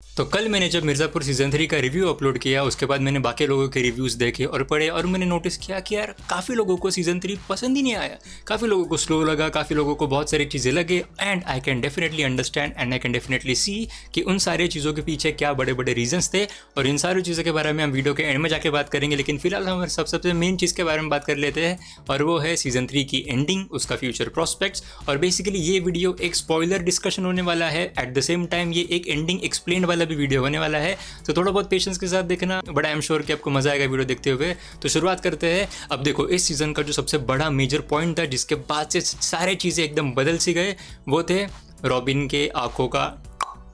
तो कल मैंने जब मिर्ज़ापुर सीज़न 3 का रिव्यू अपलोड किया, उसके बाद मैंने बाकी लोगों के रिव्यूज़ देखे और पढ़े और मैंने नोटिस किया कि यार काफ़ी लोगों को सीज़न 3 पसंद ही नहीं आया। काफ़ी लोगों को स्लो लगा, काफ़ी लोगों को बहुत सारी चीज़ें लगे and I can definitely understand and I can definitely see कि उन सारी चीज़ों के पीछे क्या बड़े बड़े रीजंस थे और इन सारी चीज़ों के बारे में हम वीडियो के एंड में जाके बात करेंगे। लेकिन फिलहाल हम सबसे मेन चीज़ के बारे में बात कर लेते हैं और वो है सीज़न 3 की एंडिंग, उसका फ्यूचर प्रॉस्पेक्ट्स। और बेसिकली ये वीडियो एक स्पॉइलर डिस्कशन होने वाला है, एट द सेम टाइम ये एक एंडिंग एक्सप्लेन वाला भी वीडियो होने वाला है। तो थोड़ा बहुत पेशेंस के साथ देखना, बट आई एम श्योर कि आपको मजा आएगा वीडियो देखते हुए। तो शुरुआत करते हैं। अब देखो, इस सीजन का जो सबसे बड़ा मेजर पॉइंट था जिसके बाद से सारी चीज़ें एकदम बदल सी गए, वो थे रॉबिन के आंखों का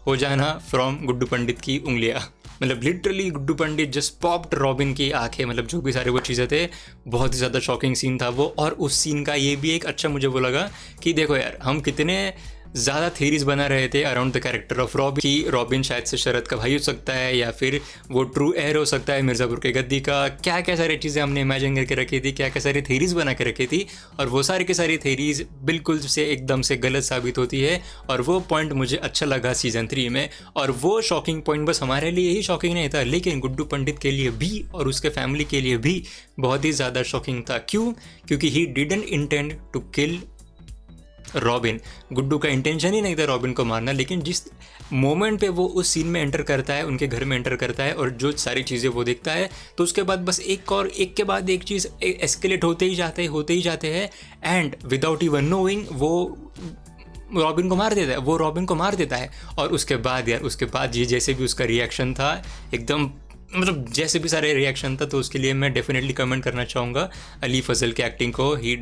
हो जाना फ्रॉम गुड्डू पंडित की उंगलियां। मतलब literally Guddu Pandit just popped robin की आंखें, मतलब जो भी सारे वो चीज़ें थे, बहुत ही ज़्यादा शॉकिंग सीन था वो। और उस सीन का ये भी एक अच्छा मुझे वो लगा कि देखो यार, हम कितने ज़्यादा थीरीज बना रहे थे around the character of robin कि रॉबिन शायद से शरद का भाई हो सकता है या फिर वो ट्रू एयर हो सकता है मिर्ज़ापुर के गद्दी का। क्या क्या सारी चीज़ें हमने इमेजिन करके रखी थी, क्या क्या सारी थीरीज बना के रखी थी, और वो सारी की सारी थीरीज बिल्कुल से एकदम से गलत साबित होती है। और वो पॉइंट मुझे अच्छा लगा सीज़न 3 में। और वो शॉकिंग पॉइंट बस हमारे लिए ही शॉकिंग नहीं था, लेकिन गुड्डू पंडित के लिए भी और उसके फैमिली के लिए भी बहुत ही ज़्यादा शॉकिंग था। क्यों? क्योंकि he didn't intend to kill Robin. Guddu का इंटेंशन ही नहीं था रॉबिन को मारना, लेकिन जिस मोमेंट पे वो उस सीन में एंटर करता है, उनके घर में एंटर करता है और जो सारी चीज़ें वो देखता है, तो उसके बाद बस एक और एक के बाद एक चीज़ एस्केलेट होते ही जाते हैं एंड विदाउट इवन नोइंग वो रॉबिन को मार देता है। और उसके बाद ये जैसे भी उसका रिएक्शन था, एकदम मतलब जैसे भी सारे रिएक्शन था, तो उसके लिए मैं डेफिनेटली कमेंट करना चाहूँगा अली फजल की एक्टिंग को। He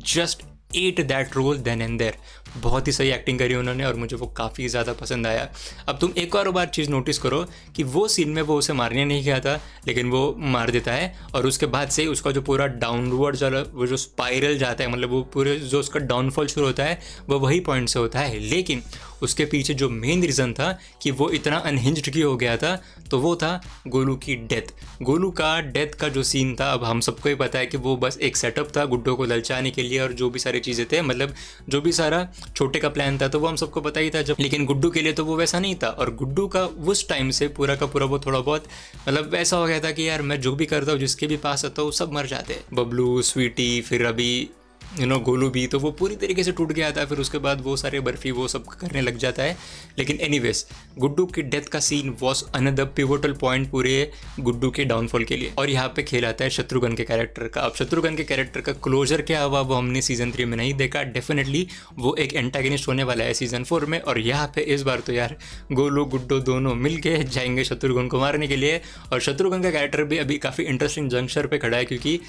just ate that role then and there. बहुत ही सही एक्टिंग करी उन्होंने और मुझे वो काफ़ी ज़्यादा पसंद आया। अब तुम एक और बार चीज़ नोटिस करो कि वो सीन में वो उसे मारने नहीं गया था, लेकिन वो मार देता है और उसके बाद से उसका जो पूरा डाउनवर्ड वो जो स्पाइरल जाता है, मतलब वो पूरे जो उसका डाउनफॉल शुरू होता है, वो वही पॉइंट से होता है। लेकिन उसके पीछे जो मेन रीज़न था कि वो इतना अनहिंज्ड क्यों हो गया था, तो वो था गोलू की डेथ। गोलू का डेथ का जो सीन था, अब हम सबको ही पता है कि वो बस एक सेटअप था गुड्डू को ललचाने के लिए, और जो भी सारी चीज़ें थे, मतलब जो भी सारा छोटे का प्लान था, तो वो हम सबको पता ही था जब। लेकिन गुड्डू के लिए तो वो वैसा नहीं था, और गुड्डू का उस टाइम से पूरा का पूरा वो थोड़ा बहुत मतलब वैसा हो गया था कि यार मैं जो भी करता हूँ, जिसके भी पास आता हूँ, सब मर जाते हैं। बबलू, स्वीटी, फिर अभी गोलू भी, तो वो पूरी तरीके से टूट गया था। फिर उसके बाद वो सारे बर्फी वो सब करने लग जाता है। लेकिन एनीवेज, गुड्डू की डेथ का scene was another pivotal point पूरे गुड्डू के डाउनफॉल के लिए। और यहाँ पे खेल आता है शत्रुघ्न के कैरेक्टर का। अब शत्रुघ्न के कैरेक्टर का क्लोजर क्या हुआ वो हमने सीजन 3 में नहीं देखा। डेफिनेटली वो एक एंटागनिस्ट होने वाला है सीजन 4 में, और यहाँ पे इस बार तो यार गोलू गुड्डू दोनों मिल के जाएंगे शत्रुघ्न को मारने के लिए। और शत्रुघ्न का कैरेक्टर भी अभी काफ़ी इंटरेस्टिंग जंक्शन पे खड़ा है, क्योंकि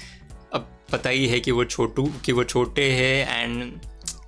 अब पता ही है कि वो छोटे हैं एंड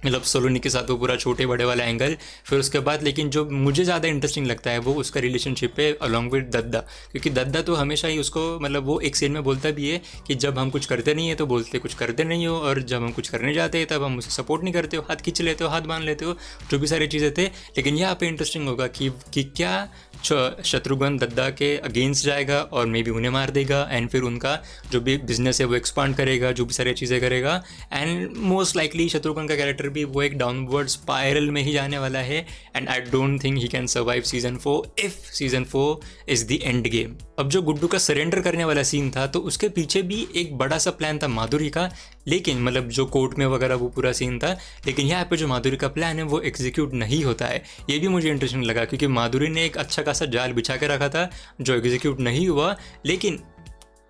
मतलब सोलोनी के साथ वो पूरा छोटे बड़े वाला एंगल। फिर उसके बाद लेकिन जो मुझे ज़्यादा इंटरेस्टिंग लगता है वो उसका रिलेशनशिप है अलॉन्ग विद दद्दा, क्योंकि दद्दा तो हमेशा ही उसको मतलब वो एक सीन में बोलता भी है कि जब हम कुछ करते नहीं है तो बोलते कुछ करते नहीं हो, और जब हम कुछ करने जाते हैं तब हम उसे सपोर्ट नहीं करते हो, हाथ खींच लेते हो, हाथ बांध लेते हो, जो भी सारी चीज़ें थे। लेकिन यहाँ पे इंटरेस्टिंग होगा कि क्या शत्रुघ्न दद्दा के अगेंस्ट जाएगा और मे बी उन्हें मार देगा, एंड फिर उनका जो भी बिजनेस है वो एक्सपांड करेगा, जो भी सारी चीज़ें करेगा, एंड मोस्ट लाइकली शत्रुघ्न का कैरेक्टर भी वो एक डाउनवर्ड स्पाइरल में ही जाने वाला है। And I don't think he can survive season 4 if season 4 is the end game. अब जो गुड्डू का सरेंडर करने वाला सीन था, तो उसके पीछे भी एक बड़ा सा प्लान था माधुरी का, लेकिन मतलब जो कोर्ट में वगैरह वो पूरा सीन था। लेकिन यहाँ पे जो माधुरी का प्लान है वो एग्जीक्यूट नहीं होता है। ये भी मुझे इंटरेस्टिंग लगा, क्योंकि माधुरी ने एक अच्छा खासा जाल बिछा के रखा था जो एग्जीक्यूट नहीं हुआ। लेकिन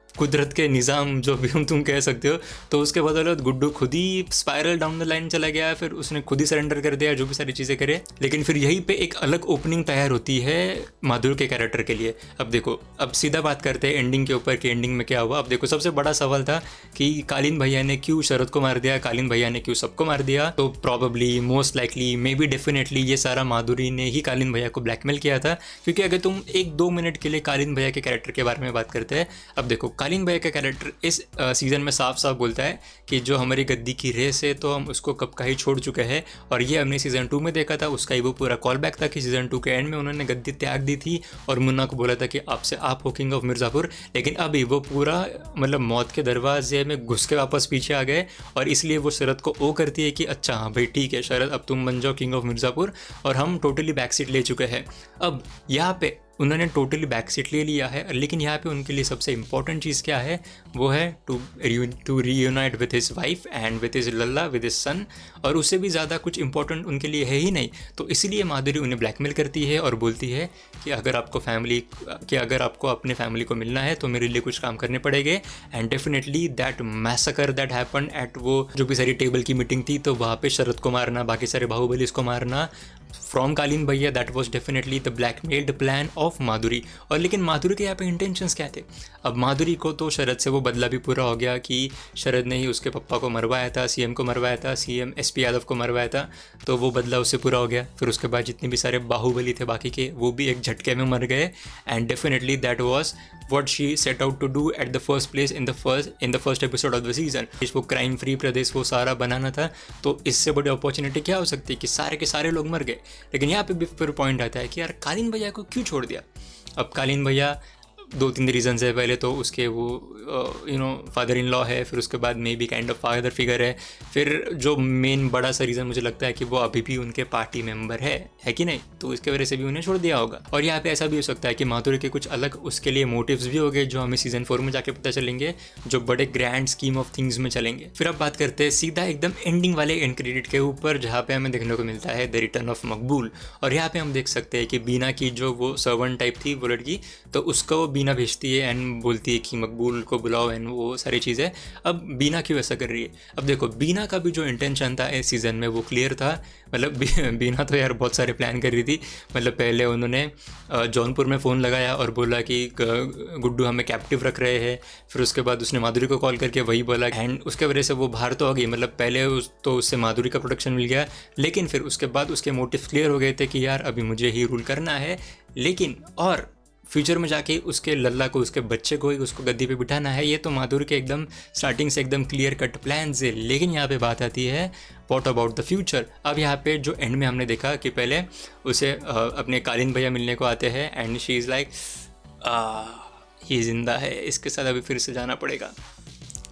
कुदरत के निज़ाम जो भी तुम कह सकते हो, तो उसके बदौलत गुड्डू खुद ही स्पाइरल डाउन द लाइन चला गया, फिर उसने खुद ही सरेंडर कर दिया, जो भी सारी चीज़ें करे। लेकिन फिर यहीं पे एक अलग ओपनिंग तैयार होती है माधुरी के कैरेक्टर के लिए। अब देखो, अब सीधा बात करते हैं एंडिंग के ऊपर कि एंडिंग में क्या हुआ। अब देखो, सबसे बड़ा सवाल था कि कालीन भैया ने क्यों शरद को मार दिया, कालीन भैया ने क्यों सबको मार दिया। तो probably, most likely, may be, definitely ये सारा माधुरी ने ही कालीन भैया को ब्लैकमेल किया था। क्योंकि अगर तुम 1-2 मिनट के लिए कालीन भैया के कैरेक्टर के बारे में बात करते हैं, अब देखो कालीन भैया का कैरेक्टर इस सीज़न में साफ साफ बोलता है कि जो हमारी गद्दी की रेस है तो हम उसको कब का ही छोड़ चुके हैं, और ये हमने सीज़न 2 में देखा था, उसका ही वो पूरा कॉल बैक था कि सीज़न 2 के एंड में उन्होंने गद्दी त्याग दी थी और मुन्ना को बोला था कि आपसे आप हो किंग ऑफ मिर्ज़ापुर। लेकिन अभी वो पूरा मतलब मौत के दरवाजे में घुस के वापस पीछे आ गए, और इसलिए वो शरद को ओ करती है कि अच्छा हाँ भाई ठीक है शरद, अब तुम बन जाओ किंग ऑफ मिर्ज़ापुर, और हम टोटली बैक सीट ले चुके हैं। अब यहाँ पे उन्होंने टोटली बैक सीट ले लिया है, लेकिन यहाँ पे उनके लिए सबसे इंपॉर्टेंट चीज़ क्या है, वो है to reunite with his wife and with his लल्ला विद हिज सन, और उससे भी ज़्यादा कुछ इंपॉर्टेंट उनके लिए है ही नहीं। तो इसलिए माधुरी उन्हें ब्लैकमेल करती है और बोलती है कि अगर आपको अपने फैमिली को मिलना है तो मेरे लिए कुछ काम करने पड़ेंगे। And definitely that massacre that happen at वो जो भी सारी टेबल की मीटिंग थी, तो वहाँ पे शरद को मारना, बाकी सारे बाहुबलीज को मारना from Kaleen Bhaiya, that was definitely the blackmailed plan of Madhuri. और लेकिन माधुरी के यहाँ पे इंटेंशंस क्या थे? अब माधुरी को तो शरद से वो बदला भी पूरा हो गया कि शरद ने ही उसके पप्पा को मरवाया था, सीएम को मरवाया था, सीएम एसपी यादव को मरवाया था, तो वो बदला उससे पूरा हो गया। फिर उसके बाद जितने भी सारे बाहुबली थे बाकी के, वो भी एक झटके में मर गए। And definitely that was what she set out to do at the first place in the first episode of the season। वो क्राइम फ्री प्रदेश वो सारा बनाना था, तो इससे बड़ी अपॉर्चुनिटी क्या हो सकती है कि सारे के सारे लोग मर गए। लेकिन यहाँ पे भी फिर पॉइंट आता है कि यार कालीन भैया को क्यों छोड़ दिया? अब कालीन भैया 2-3 रीजन्स है। पहले तो उसके वो फादर इन लॉ है, फिर उसके बाद may be kind of father figure है, फिर जो मेन बड़ा सा रीज़न मुझे लगता है कि वो अभी भी उनके पार्टी मेंबर है कि नहीं, तो इसके वजह से भी उन्हें छोड़ दिया होगा। और यहाँ पे ऐसा भी हो सकता है कि माधुरी के कुछ अलग उसके लिए मोटिव्स भी हो गए, जो हमें सीजन 4 में जाके पता चलेंगे, जो बड़े ग्रैंड स्कीम ऑफ थिंग्स में चलेंगे। फिर अब बात करते हैं सीधा एकदम एंडिंग वाले एंड क्रेडिट के ऊपर, जहाँ पे हमें देखने को मिलता है द रिटर्न ऑफ मकबूल। और यहाँ पे हम देख सकते हैं कि बीना की जो वो सर्वेंट टाइप थी वो लड़की, तो उसको वो बीना भेजती है एंड बोलती है कि मकबूल को बुलाओ एंड वो सारी चीज़ें। अब बीना क्यों ऐसा कर रही है? अब देखो बीना का भी जो इंटेंशन था इस सीज़न में वो क्लियर था। मतलब बीना तो यार बहुत सारे प्लान कर रही थी। मतलब पहले उन्होंने जौनपुर में फ़ोन लगाया और बोला कि गुड्डू हमें कैप्टिव रख रहे हैं। फिर उसके बाद उसने माधुरी को कॉल करके वही बोला एंड उसके वजह से वो बाहर तो आ गई। मतलब पहले तो उससे माधुरी का प्रोटेक्शन मिल गया, लेकिन फिर उसके बाद उसके मोटिव क्लियर हो गए थे कि यार अभी मुझे ही रूल करना है, लेकिन और फ्यूचर में जाके उसके लल्ला को, उसके बच्चे को ही उसको गद्दी पे बिठाना है। ये तो माधुरी के एकदम स्टार्टिंग से एकदम क्लियर कट प्लान है। लेकिन यहाँ पे बात आती है व्हाट अबाउट द फ्यूचर। अब यहाँ पे जो एंड में हमने देखा कि पहले उसे अपने कालीन भैया मिलने को आते हैं एंड शी इज़ लाइक ये जिंदा है, इसके साथ अभी फिर से जाना पड़ेगा।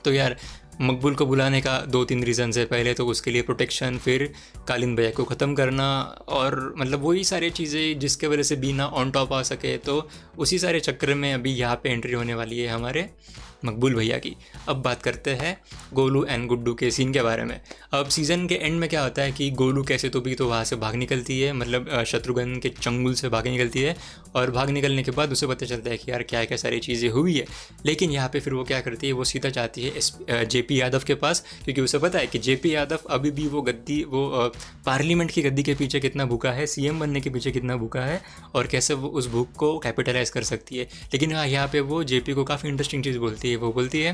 तो यार मकबूल को बुलाने का 2-3 रीज़न्स है। पहले तो उसके लिए प्रोटेक्शन, फिर कालीन भैया को ख़त्म करना, और मतलब वही सारी चीज़ें जिसके वजह से बीना ऑन टॉप आ सके। तो उसी सारे चक्कर में अभी यहाँ पे एंट्री होने वाली है हमारे मकबूल भैया की। अब बात करते हैं गोलू एंड गुड्डू के सीन के बारे में। अब सीज़न के एंड में क्या होता है कि गोलू कैसे तो भी तो वहाँ से भाग निकलती है, मतलब शत्रुघ्न के चंगुल से भाग निकलती है, और भाग निकलने के बाद उसे पता चलता है कि यार क्या क्या सारी चीज़ें हुई है। लेकिन यहाँ पे फिर वो क्या करती है, वो सीधा जाती है जेपी यादव के पास, क्योंकि उसे पता है कि जेपी यादव अभी भी वो पार्लियामेंट की गद्दी के पीछे कितना भूखा है, सीएम बनने के पीछे कितना भूखा है, और कैसे वो उस भूख को कैपिटलाइज कर सकती है। लेकिन यहाँ पे वो जेपी को काफ़ी इंटरेस्टिंग चीज़ बोलती है। वो बोलती है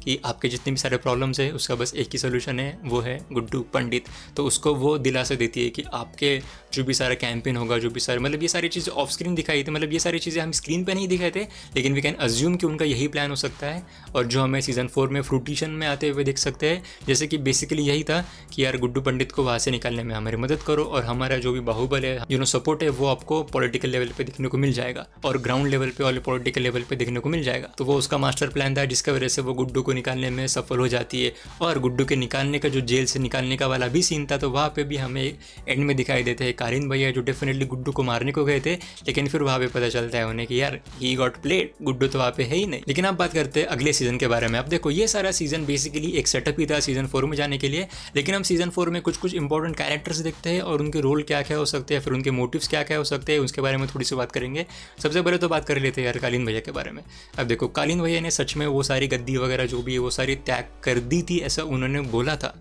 कि आपके जितने भी सारे प्रॉब्लम्स है उसका बस एक ही सोल्यूशन है, वो है गुड्डू पंडित। तो उसको वो दिलासा देती है कि आपके जो भी सारा कैंपेन होगा, जो भी सारे मतलब ये सारी चीज़ें ऑफ स्क्रीन दिखाई थी, मतलब ये सारी चीज़ें हम स्क्रीन पे नहीं दिखाए थे, लेकिन वी कैन अज्यूम कि उनका यही प्लान हो सकता है। और जो हमें सीज़न 4 में फ्रूटिशन में आते हुए देख सकते हैं, जैसे कि बेसिकली यही था कि यार गुड्डू पंडित को वहाँ से निकालने में हमारी मदद करो, और हमारा जो भी बाहुबल है सपोर्ट है वो आपको पॉलिटिकल लेवल पे देखने को मिल जाएगा, और ग्राउंड लेवल पे और पॉलिटिकल लेवल पे देखने को मिल जाएगा। तो वो उसका मास्टर प्लान था, जिसका वजह से वो गुड्डू को निकालने में सफल हो जाती है। और गुड्डू के निकालने का जो जेल से निकालने का वाला भी सीन था, तो वहाँ पे भी हमें एंड में दिखाई देते हैं कालीन भैया जो डेफिनेटली गुड्डू को मारने को गए थे, लेकिन फिर वहाँ पे पता चलता है उन्हें कि यार ही गॉट प्लेड, गुड्डू तो वहाँ पे है ही नहीं। लेकिन अब बात करते हैं अगले सीजन के बारे में। अब देखो ये सारा सीजन बेसिकली एक सेटअप ही था सीजन 4 में जाने के लिए, लेकिन हम सीजन 4 में कुछ इंपॉर्टेंट कैरेक्टर्स देखते हैं और उनके रोल क्या क्या हो सकते हैं, फिर उनके मोटिव्स क्या क्या हो सकते हैं, उसके बारे में थोड़ी सी बात करेंगे। सबसे पहले तो बात कर लेते हैं यार कालीन भैया के बारे में। अब देखो कालीन भैया ने सच में वो सारी गद्दी वगैरह जो भी है वो सारी त्याग कर दी थी, ऐसा उन्होंने बोला था।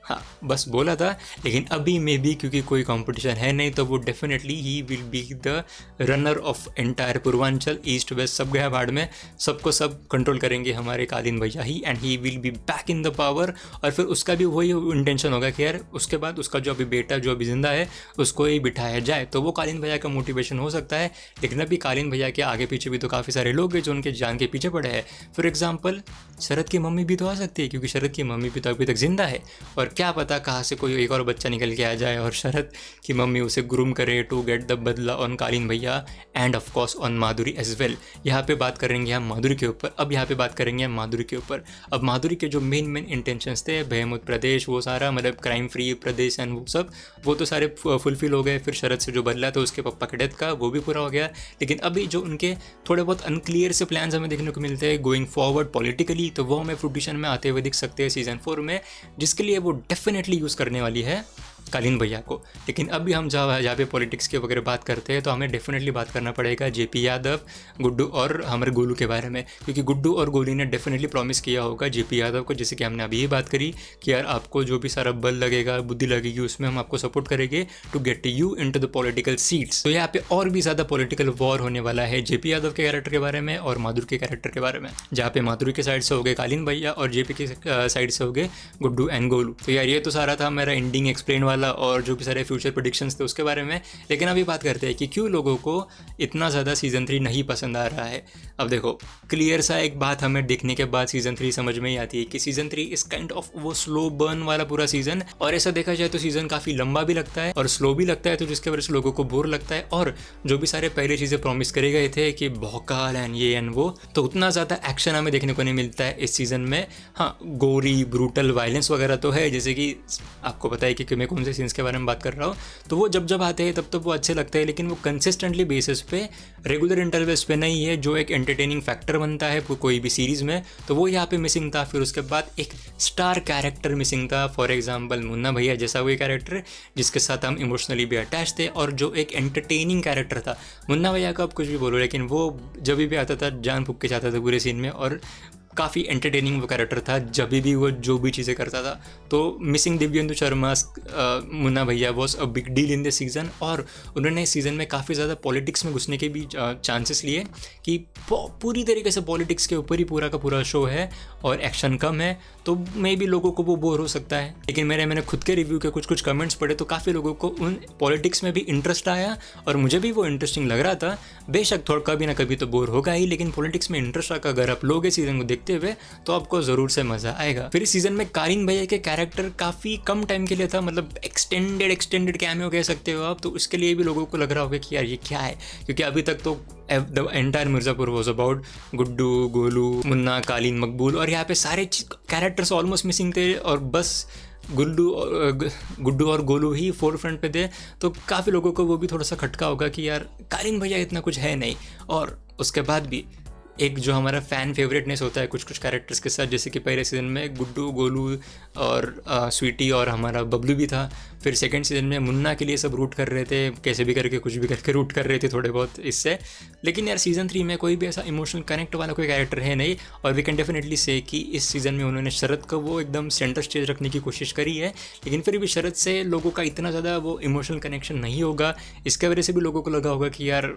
हाँ बस बोला था, लेकिन अभी मे बी क्योंकि कोई कंपटीशन है नहीं, तो वो definitely he will be the runner of entire Purvanchal, east west सब गया भाड़ में, सबको सब कंट्रोल करेंगे हमारे कालीन भैया ही, and he will be back in the power. और फिर उसका भी वही इंटेंशन होगा कि यार उसके बाद उसका जो अभी बेटा जो अभी जिंदा है उसको ही बिठाया जाए, तो वो कालीन भैया का मोटिवेशन हो सकता है। लेकिन अभी कालीन भैया के आगे पीछे भी तो काफ़ी सारे लोग हैं जो उनके जान के पीछे पड़े हैं। फॉर एग्जाम्पल शरद की मम्मी भी तो आ सकती है, क्योंकि शरद की मम्मी भी तो अभी तक जिंदा है, और क्या पता कहाँ से कोई एक और बच्चा निकल के आ जाए और शरद की मम्मी उसे ग्रूम करे टू गेट द बदला on Kaleen Bhaiya and of course on Madhuri as well. यहाँ पे बात करेंगे हम माधुरी के ऊपर। अब यहाँ पे बात करेंगे हम माधुरी के ऊपर। अब माधुरी के जो मेन इंटेंशंस थे, बेहमुद प्रदेश, वो सारा मतलब क्राइम फ्री प्रदेश एंड वो सब, वो तो सारे फुलफिल हो गए। फिर शरद से जो बदला था उसके पप्पा के डेथ का, वो भी पूरा हो गया। लेकिन अभी जो उनके थोड़े बहुत अनक्लियर से प्लान्स हमें देखने को मिलते हैं गोइंग फॉरवर्ड पॉलिटिकली, तो वो हमें फ्रूटिशन में आते हुए दिख सकते हैं सीजन 4 में, जिसके लिए वो डेफिनेटली यूज़ करने वाली है कालीन भैया को। लेकिन अभी हम जहाँ पे पॉलिटिक्स के वगैरह बात करते हैं, तो हमें डेफिनेटली बात करना पड़ेगा जेपी यादव, गुड्डू और हमारे गोलू के बारे में, क्योंकि गुड्डू और गोलू ने डेफिनेटली प्रॉमिस किया होगा जेपी यादव को, जैसे कि हमने अभी ही बात करी कि यार आपको जो भी सारा बल लगेगा, बुद्धि लगेगी, उसमें हम आपको सपोर्ट करेंगे to get you into the political seats. तो यहाँ पे और भी ज़्यादा पॉलिटिकल वॉर होने वाला है जेपी यादव के कैरेक्टर के बारे में और माधुरी के कैरेक्टर के बारे में, जहाँ पे माधुरी के साइड से हो गए कालीन भैया और जेपी के साइड से हो गए गुड्डू एंड गोलू। तो यार ये तो सारा था मेरा एंडिंग एक्सप्लेन वाला और जो भी सारे फ्यूचर प्रेडिक्शंस थे उसके बारे में। लेकिन अभी बात करते हैं कि क्यों लोगों को इतना ज़्यादा सीज़न 3 नहीं पसंद आ रहा है। अब देखो क्लियर सा एक बात हमें देखने के बाद सीज़न 3 समझ में ही आती है कि सीज़न 3 इस काइंड ऑफ वो स्लो बर्न वाला पूरा सीज़न, और ऐसा देखा जाए तो सीज़न काफ़ी लंबा भी लगता है और स्लो भी लगता है, तो जिसके वजह से लोगों को बोर लगता है। और जो भी सारे पहले चीज़ें प्रॉमिस करे गए थे कि भौकाल एंड ये एंड वो, तो उतना ज़्यादा एक्शन हमें देखने को नहीं मिलता है इस सीज़न में। हाँ गोरी ब्रूटल वायलेंस वगैरह तो है, जैसे कि आपको पता है कि मैं कौन से सीन्स के बारे में बात कर रहा हूँ, तो वो जब आते हैं तब तो वो अच्छे लगते हैं, लेकिन वो कंसिस्टेंटली बेसिस पे रेगुलर इंटरवल्स पे नहीं है, जो एक एंटरटेनिंग फैक्टर बनता है कोई भी सीरीज़ में, तो वो यहाँ पे मिसिंग था। फिर उसके बाद एक स्टार कैरेक्टर मिसिंग था, फॉर एग्जांपल मुन्ना भैया जैसा वो कैरेक्टर जिसके साथ हम इमोशनली भी अटैच थे और जो एक एंटरटेनिंग कैरेक्टर था। मुन्ना भैया का आप कुछ भी बोलो, लेकिन वो जब भी आता था जान फूंक के जाता था पूरे सीन में, और काफ़ी एंटरटेनिंग वो कैरेक्टर था जब भी वो जो भी चीज़ें करता था। तो मिसिंग दिव्येंदु शर्मा मुन्ना भैया was a big deal in this season, और उन्होंने इस सीज़न में काफ़ी ज़्यादा पॉलिटिक्स में घुसने के भी चांसेस लिए कि पूरी तरीके से पॉलिटिक्स के ऊपर ही पूरा का पूरा शो है और एक्शन कम है, तो मे भी लोगों को वो बोर हो सकता है। लेकिन मैंने खुद के रिव्यू के कुछ कमेंट्स पढ़े तो काफ़ी लोगों को उन पॉलिटिक्स में भी इंटरेस्ट आया और मुझे भी वो इंटरेस्टिंग लग रहा था। बेशक थोड़ा कभी ना कभी तो बोर होगा ही, लेकिन पॉलिटिक्स में इंटरेस्ट आकर अगर आप लोग इस सीज़न को देखते हुए तो आपको ज़रूर से मज़ा आएगा। फिर इस सीज़न में कालीन भैया के कैरेक्टर काफ़ी कम टाइम के लिए था, मतलब एक्सटेंडेड कैमियो कह सकते हो आप, तो उसके लिए भी लोगों को लग रहा होगा कि यार ये क्या है, क्योंकि अभी तक तो the entire Mirzapur was about Guddu Golu Munna कालीन मकबूल, और यहाँ पे सारे कैरेक्टर्स ऑलमोस्ट मिसिंग थे और बस गुड्डू और गोलू ही फोर फ्रंट पे थे। तो काफ़ी लोगों को वो भी थोड़ा सा खटका होगा कि यार कालीन भैया इतना कुछ है नहीं। और उसके बाद भी एक जो हमारा फ़ैन फेवरेटनेस होता है कुछ कैरेक्टर्स के साथ, जैसे कि पहले सीज़न में गुड्डू गोलू और स्वीटी और हमारा बबलू भी था। फिर सेकंड सीज़न में मुन्ना के लिए सब रूट कर रहे थे, कैसे भी करके कुछ भी करके रूट कर रहे थे थोड़े बहुत इससे। लेकिन यार सीज़न 3 में कोई भी ऐसा इमोशनल कनेक्ट वाला कोई कैरेक्टर है नहीं, और वी कैन डेफिनेटली से कि इस सीज़न में उन्होंने शरद को वो एकदम सेंटर स्टेज रखने की कोशिश करी है, लेकिन फिर भी शरद से लोगों का इतना ज़्यादा वो इमोशनल कनेक्शन नहीं होगा। इसके वजह से भी लोगों को लगा होगा कि यार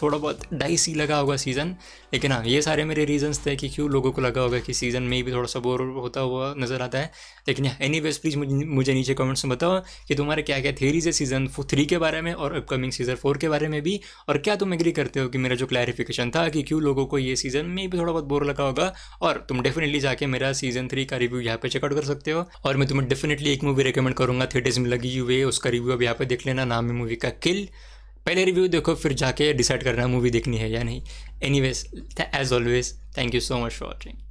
थोड़ा बहुत डाइसी लगा होगा सीज़न। लेकिन हाँ ये सारे मेरे रीजंस थे कि क्यों लोगों को लगा होगा कि सीज़न में भी थोड़ा सा बोर होता हुआ नज़र आता है। लेकिन एनीवेज प्लीज़ मुझे नीचे कमेंट्स में बताओ कि तुम्हारे क्या क्या थ्योरीज है सीज़न 3 के बारे में और अपकमिंग सीज़न 4 के बारे में भी, और क्या तुम एग्री करते हो कि मेरा जो क्लैरिफिकेशन था कि क्यों लोगों को ये सीज़न में भी थोड़ा बहुत बोर लगा होगा। और तुम डेफिनेटली जाके मेरा सीज़न 3 का रिव्यू यहाँ पे चेकआउट कर सकते हो। और मैं तुम्हें डेफिनेटली एक मूवी रिकमेंड करूँगा थिएटर्स में लगी हुई है, उसका रिव्यू अब यहाँ पे देख लेना, नाम है मूवी का किल। पहले रिव्यू देखो फिर जाके डिसाइड करना मूवी देखनी है या नहीं। Anyways as always thank you so much for watching.